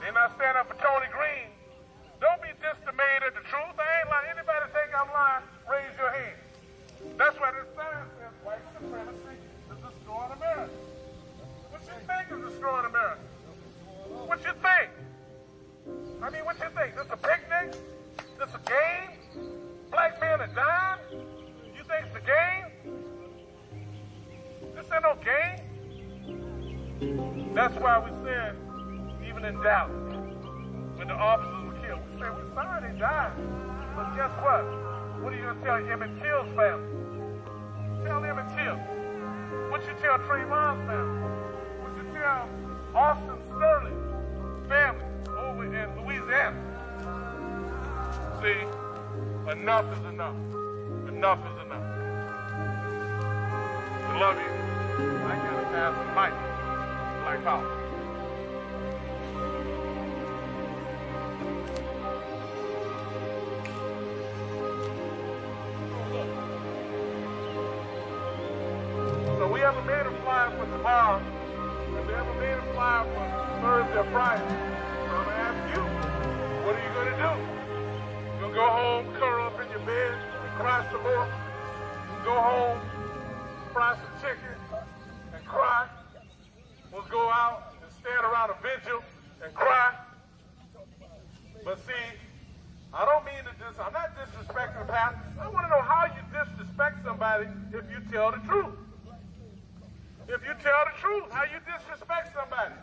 [SPEAKER 14] They're not standing up for Tony Green. Don't be dismayed at the truth. I ain't lying. Anybody think I'm lying, raise your hand. That's why this sign says white supremacy is destroying America. What you think is destroying America? What you think? I mean, what you think? This a picnic? This a game? Black men are dying? You think it's a game? This ain't no game. That's why we said, even in Dallas, when the officers were killed, we said, we're sorry they died. But guess what? What are you going to tell Emmett Till's family? Tell Emmett Till. What you tell Trayvon's family? What you tell Austin Sterling's family over in Louisiana? See, enough is enough. Enough is enough. We love you. I gotta pass the mic. Black Power. So we haven't made a flyer for tomorrow, and we haven't made a flyer for Thursday or Friday. So I'm gonna ask you, what are you gonna do? You gonna go home, curl up in your bed, and cry some more? You go home, fry some chicken, and cry? We'll go out and stand around a vigil and cry? But see, I don't mean to I'm not disrespecting the pastor. I want to know how you disrespect somebody if you tell the truth. If you tell the truth, how you disrespect somebody.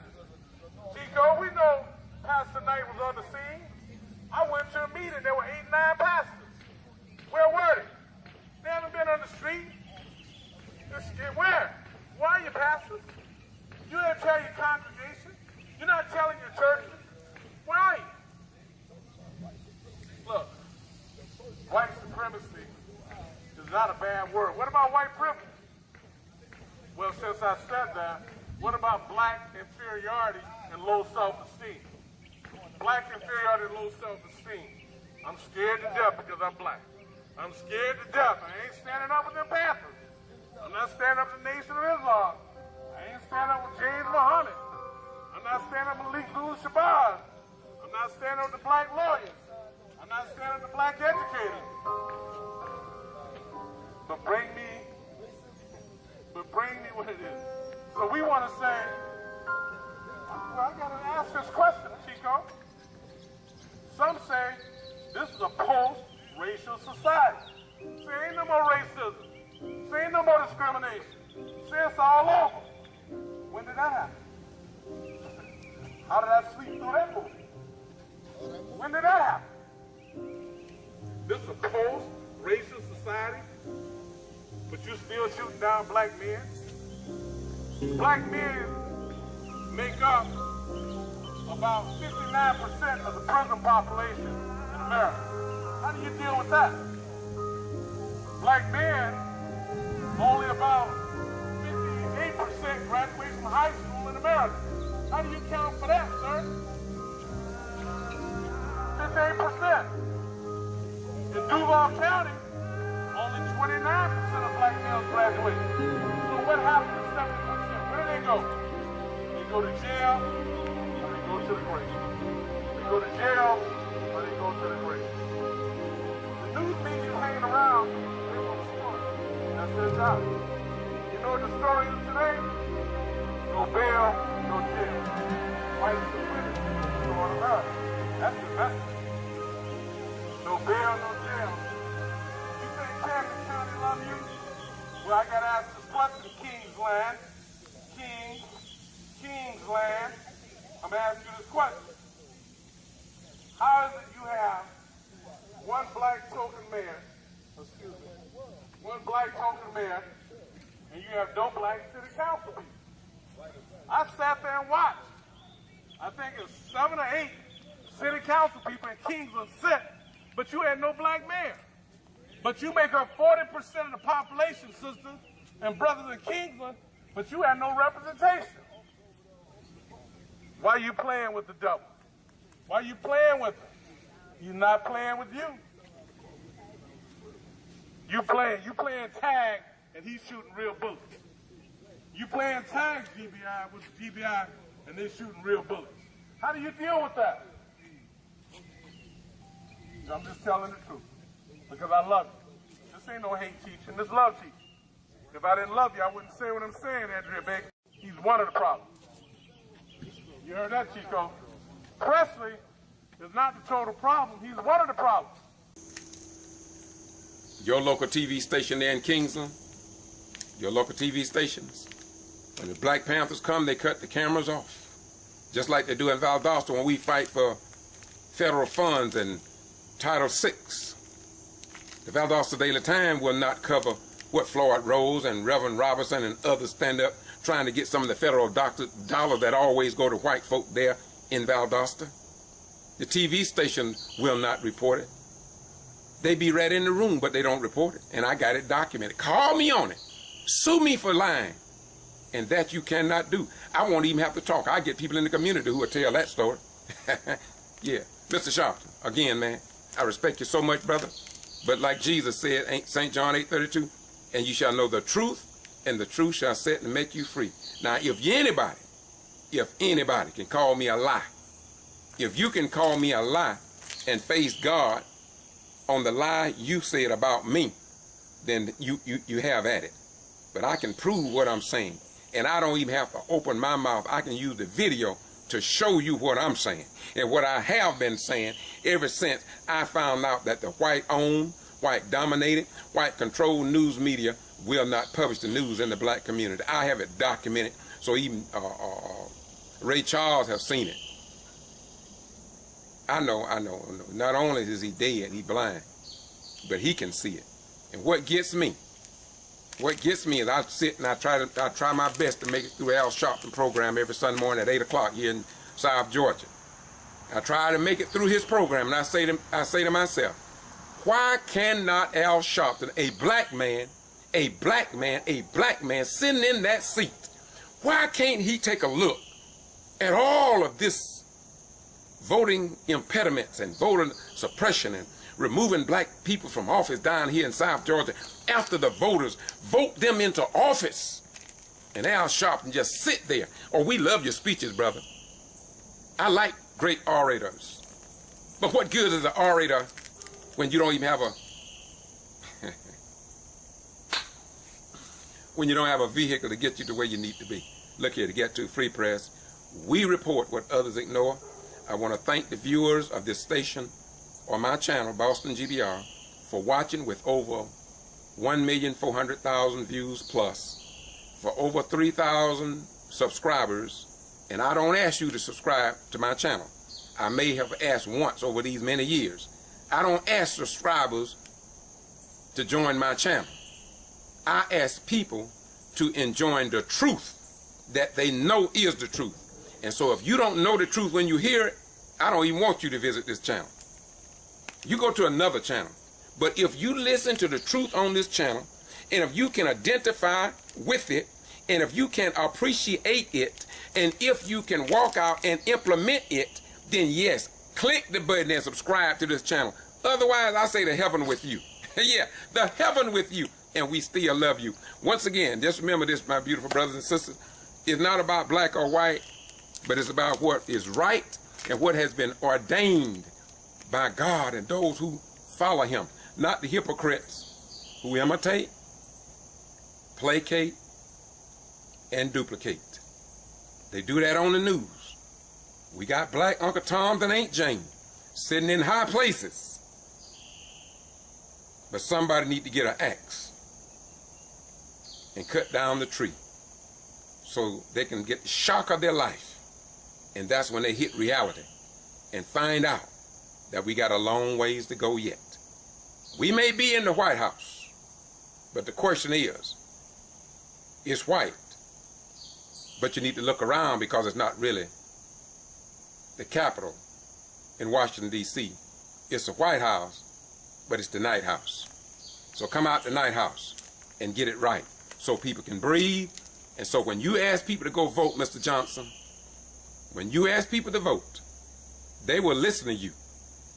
[SPEAKER 14] Chico, we know Pastor Knight was on the scene. I went to a meeting, there were 8, 9 pastors. Where were they? They haven't been on the street. Where? Where are you, pastors? You didn't tell your congregation. You're not telling your churches. Where are you? Look, white supremacy is not a bad word. What about white privilege? Well, since I said that, what about black inferiority and low self-esteem? Black inferiority and low self-esteem. I'm scared to death because I'm black. I'm scared to death. I ain't standing up with them Panthers. I'm not standing up with the Nation of Islam. I ain't standing up with James Muhammad. I'm not standing up with G.B.R. I'm not standing up with the black lawyers. I'm not standing up with the black educators. But bring me what it is. So we want to say, well, I got to ask this question, Chico. Some say this is a post-racial society. See, ain't no more racism. See, ain't no more discrimination. See, it's all over. When did that happen? How did I sleep through that movie? When did that happen? This is a post-racial society, but you still shooting down black men? Black men make up about 59% of the prison population in America. How do you deal with that? Black men, only about 58% graduate from high school in America. How do you count for that, sir? 58%. In Duval County, only 29% of black males graduate. So what happened to 70%? Where do they go? They go to jail, or they go to the grave. They go to jail, or they go to the grave. The news media hanging around, they want to story. That's their job. You know what the story is today? No bail, no jail. White supremacy is going America. That's the message. No bail, no jail. You think Camden County love you? Well, I got to ask this question, Kingsland. Kingsland. I'm going to ask you this question. How is it you have one black token mayor, one black token mayor, and you have no black city council people? I sat there and watched. I think it's 7 or 8 city council people in Kingsland sit, but you had no black mayor. But you make up 40% of the population, sisters and brothers in Kingsland, but you have no representation. Why are you playing with the devil? Why are you playing with him? He's not playing with you. You playing tag, and he's shooting real bullets. You playing tag, G.B.R. with G.B.R., and they're shooting real bullets. How do you deal with that? I'm just telling the truth, because I love you. This ain't no hate teaching, this love teaching. If I didn't love you, I wouldn't say what I'm saying, Andrea Baker. He's one of the problems. You heard that, Chico? Presley is not the total problem. He's one of the problems.
[SPEAKER 1] Your local TV station there in Kingsland, your local TV stations, when the Black Panthers come, they cut the cameras off. Just like they do in Valdosta when we fight for federal funds and Title VI. The Valdosta Daily Times will not cover what Floyd Rose and Reverend Robertson and others stand up trying to get some of the federal dollars that always go to white folk there in Valdosta. The TV station will not report it. They be right in the room, but they don't report it. And I got it documented. Call me on it. Sue me for lying. And that you cannot do. I won't even have to talk. I get people in the community who will tell that story. Yeah. Mr. Sharpton, again, man, I respect you so much, brother. But like Jesus said, St. John 8:32, and you shall know the truth, and the truth shall set and make you free. Now, if anybody can call me a lie, if you can call me a lie and face God on the lie you said about me, then you have at it. But I can prove what I'm saying. And I don't even have to open my mouth. I can use the video to show you what I'm saying and what I have been saying ever since I found out that the white-owned, white-dominated, white-controlled news media will not publish the news in the black community. I have it documented, so even Ray Charles has seen it. I know. Not only is he dead, he's blind, but he can see it. And what gets me is I sit and I try my best to make it through Al Sharpton program every Sunday morning at 8 o'clock here in South Georgia. I try to make it through his program, and I say to myself, why cannot Al Sharpton, a black man sitting in that seat, why can't he take a look at all of this voting impediments and voter suppression and removing black people from office down here in South Georgia after the voters vote them into office? And Al Sharpton just sit there. Oh, we love your speeches, brother. I like great orators. But what good is an orator when you don't even have a when you don't have a vehicle to get you to where you need to be? Look here, to get to Free Press, we report what others ignore. I want to thank the viewers of this station on my channel, Boston G.B.R., for watching with over 1,400,000 views plus, for over 3,000 subscribers. And I don't ask you to subscribe to my channel. I may have asked once over these many years. I don't ask subscribers to join my channel. I ask people to enjoy the truth that they know is the truth. And so if you don't know the truth when you hear it, I don't even want you to visit this channel. You go to another channel. But if you listen to the truth on this channel, and if you can identify with it, and if you can appreciate it, and if you can walk out and implement it, then yes, click the button and subscribe to this channel. Otherwise, I say to heaven with you. Yeah, the heaven with you, and we still love you. Once again, just remember this, my beautiful brothers and sisters. It's not about black or white, but it's about what is right and what has been ordained by God and those who follow him, not the hypocrites who imitate, placate, and duplicate. They do that on the news. We got black Uncle Toms and Aunt Jane sitting in high places. But somebody need to get an axe and cut down the tree so they can get the shock of their life. And that's when they hit reality and find out that we got a long ways to go yet. We may be in the White House, but the question is, it's white. But you need to look around because it's not really the Capitol in Washington, D.C. It's the White House, but it's the Night House. So come out the Night House and get it right so people can breathe. And so when you ask people to go vote, Mr. Johnson, when you ask people to vote, they will listen to you.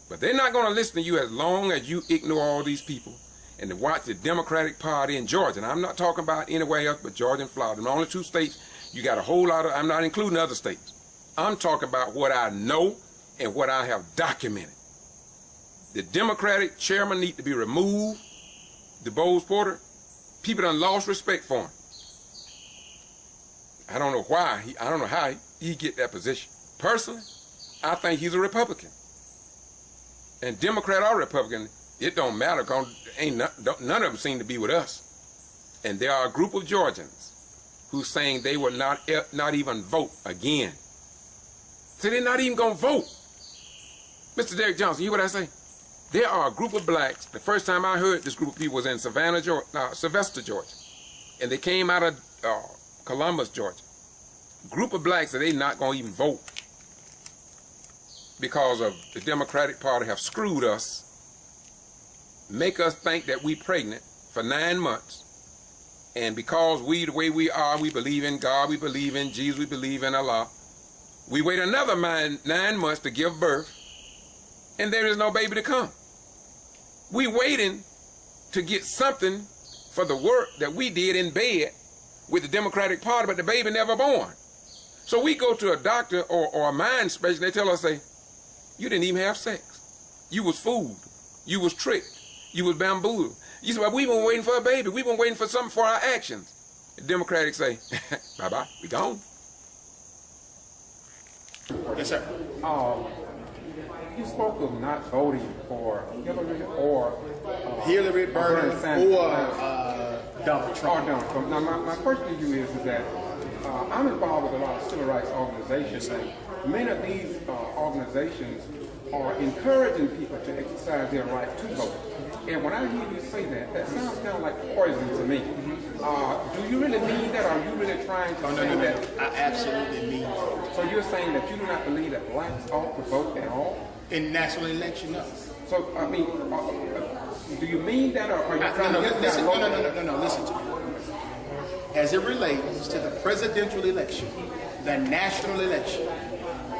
[SPEAKER 1] But they're not going to listen to you as long as you ignore all these people and to watch the Democratic Party in Georgia. And I'm not talking about anywhere else but Georgia and Florida. The only two states you got a whole lot of, I'm not including other states. I'm talking about what I know and what I have documented. The Democratic chairman need to be removed, DeBose Porter. People done lost respect for him. I don't know why, I don't know how he get that position. Personally, I think he's a Republican. And Democrat or Republican, it don't matter, because none of them seem to be with us. And there are a group of Georgians who's saying they will not even vote again. So they're not even going to vote. Mr. Derrick Johnson, you hear what I say? There are a group of blacks. The first time I heard this group of people was in Sylvester, Georgia. And they came out of Columbus, Georgia. A group of blacks that they not going to even vote because of the Democratic Party have screwed us, make us think that we pregnant for 9 months. And because we, the way we are, we believe in God, we believe in Jesus, we believe in Allah. We wait another 9 months to give birth, and there is no baby to come. We waiting to get something for the work that we did in bed with the Democratic Party, but the baby never born. So we go to a doctor or a mind specialist, they tell us, say, you didn't even have sex. You was fooled. You was tricked. You was bamboozled. You say, well, we been waiting for a baby. We been waiting for something for our actions. The Democrats say, bye-bye, we gone.
[SPEAKER 15] Yes, sir.
[SPEAKER 13] You spoke of not voting for Hillary or
[SPEAKER 15] Hillary, Bernie, or Donald Trump.
[SPEAKER 13] Now, my question to you is that I'm involved with a lot of civil rights organizations, and many of these organizations are encouraging people to exercise their right to vote. And when I hear you say that, that sounds kind of like poison to me. Do you really mean that, or are you really trying to say that?
[SPEAKER 15] I absolutely mean that.
[SPEAKER 13] So you're saying that you do not believe that blacks ought to vote at all?
[SPEAKER 15] In national election, no.
[SPEAKER 13] So, I mean, do you mean that, or are you trying to get that?
[SPEAKER 15] No, listen to me. As it relates to the presidential election, the national election,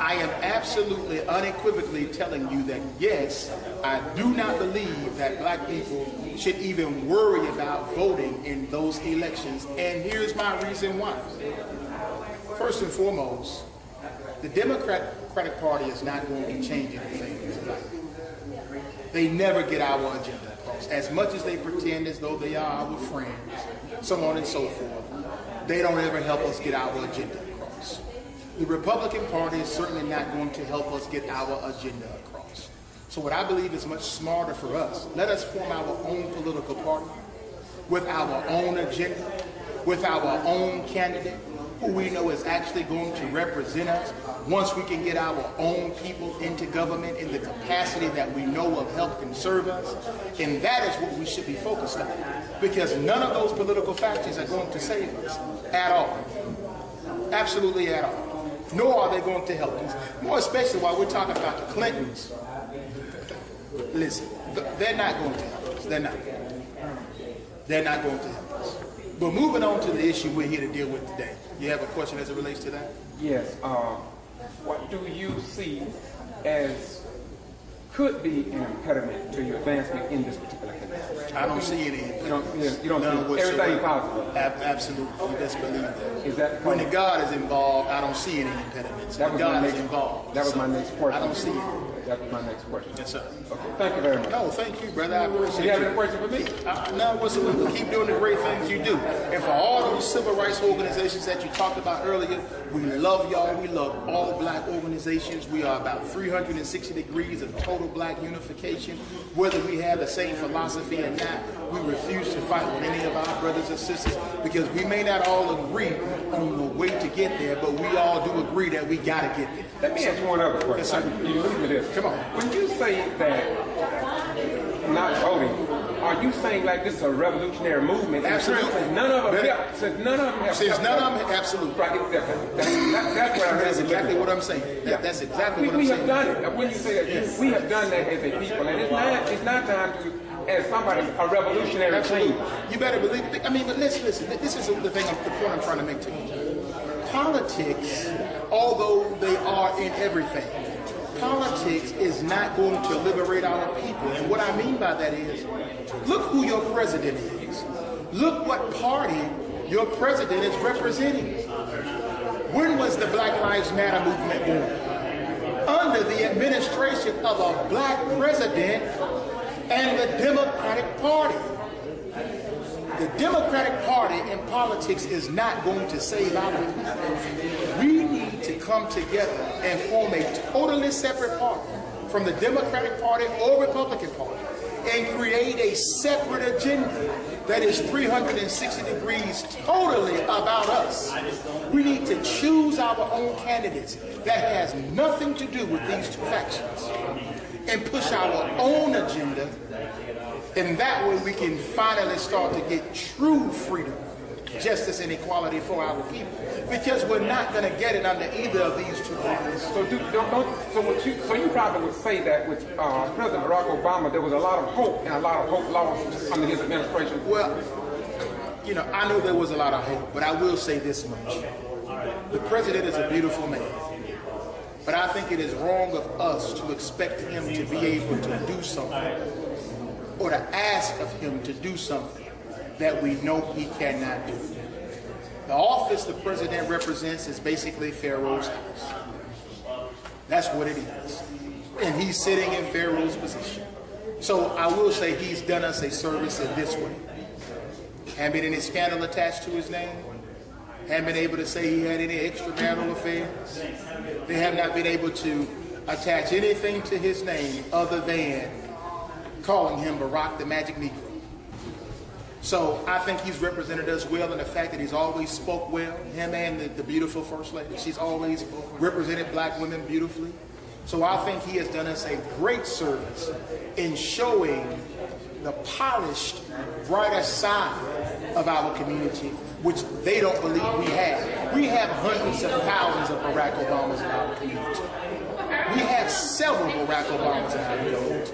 [SPEAKER 15] I am absolutely unequivocally telling you that, yes, I do not believe that black people should even worry about voting in those elections, and here's my reason why. First and foremost, the Democratic Party is not going to change anything for black people. They never get our agenda across. As much as they pretend as though they are our friends, so on and so forth, they don't ever help us get our agenda across. The Republican Party is certainly not going to help us get our agenda across. So what I believe is much smarter for us, let us form our own political party with our own agenda, with our own candidate, who we know is actually going to represent us once we can get our own people into government in the capacity that we know will help and serve us. And that is what we should be focused on, because none of those political factions are going to save us at all. Absolutely at all. Nor are they going to help us. More especially while we're talking about the Clintons. Listen, they're not going to help us. They're not. They're not going to help us. But moving on to the issue we're here to deal with today. You have a question as it relates to that?
[SPEAKER 13] Yes. What do you see as could be an impediment to your advancement in this particular case?
[SPEAKER 15] I don't see any impediments.
[SPEAKER 13] You don't see everything possible?
[SPEAKER 15] Absolutely. Let's believe that.
[SPEAKER 13] Is that
[SPEAKER 15] when the God is involved, I don't see any impediments. When God is involved.
[SPEAKER 13] That was my next question.
[SPEAKER 15] I don't see it.
[SPEAKER 13] That was my next question.
[SPEAKER 15] Yes, sir.
[SPEAKER 13] Okay. Thank you very much.
[SPEAKER 15] No, thank you, brother. I appreciate it.
[SPEAKER 13] Do you have any question for me?
[SPEAKER 15] No, whatsoever. Keep doing the great things you do. And for all those civil rights organizations that you talked about earlier, we love y'all. We love all black organizations. We are about 360 degrees of total black unification. Whether we have the same philosophy or not, we refuse to fight with any of our brothers and sisters, because we may not all agree on the way to get there, but we all do agree that we got to get there.
[SPEAKER 13] Let me ask you one other question.
[SPEAKER 15] Yes, sir.
[SPEAKER 13] You leave with this.
[SPEAKER 15] Come on.
[SPEAKER 13] When you say that not voting, are
[SPEAKER 1] are you saying like this is a revolutionary movement?
[SPEAKER 15] Absolutely.
[SPEAKER 1] Since none of them have.
[SPEAKER 15] Absolutely.
[SPEAKER 1] Right, that's what I heard.
[SPEAKER 15] That's exactly what I'm saying. That's exactly what I'm saying.
[SPEAKER 1] We have done it. When you say that,
[SPEAKER 15] yes.
[SPEAKER 1] we have done that as a people, and it's not time to, as somebody, a revolutionary change.
[SPEAKER 15] You better believe it. I mean, but listen. This is the point I'm trying to make to you. Politics, although they are in everything, politics is not going to liberate our people. And what I mean by that is, look who your president is. Look what party your president is representing. When was the Black Lives Matter movement born? Under the administration of a black president and the Democratic Party. The Democratic Party in politics is not going to save our people. We need to come together and form a totally separate party from the Democratic Party or Republican Party and create a separate agenda that is 360 degrees totally about us. We need to choose our own candidates that has nothing to do with these two factions and push our own agenda, and that way we can finally start to get true freedom, justice, and equality for our people. Because we're not going to get it under either of these two parties.
[SPEAKER 1] So you probably would say that with President Barack Obama, there was a lot of hope and a lot of hope lost under his administration.
[SPEAKER 15] Well, you know, I know there was a lot of hope, but I will say this much. The president is a beautiful man. But I think it is wrong of us to expect him to be able to do something or to ask of him to do something that we know he cannot do. The office the president represents is basically Pharaoh's house. That's what it is. And he's sitting in Pharaoh's position. So I will say he's done us a service in this way. Haven't been any scandal attached to his name. Haven't been able to say he had any extramarital affairs. They have not been able to attach anything to his name other than calling him Barack the Magic Negro. So I think he's represented us well in the fact that he's always spoke well, him and the beautiful First Lady. She's always represented black women beautifully. So I think he has done us a great service in showing the polished, brighter side of our community, which they don't believe we have. We have hundreds of thousands of Barack Obamas in our community. We have several Barack Obamas in our community.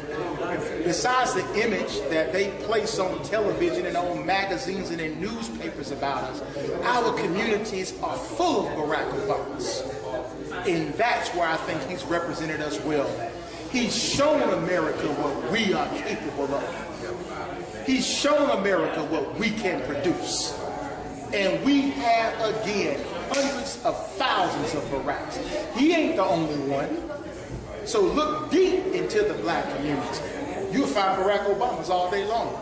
[SPEAKER 15] Besides the image that they place on television and on magazines and in newspapers about us, our communities are full of Barack Obamas. And that's where I think he's represented us well. He's shown America what we are capable of. He's shown America what we can produce. And we have, again, hundreds of thousands of Baracks. He ain't the only one. So look deep into the black community. You'll find Barack Obamas all day long.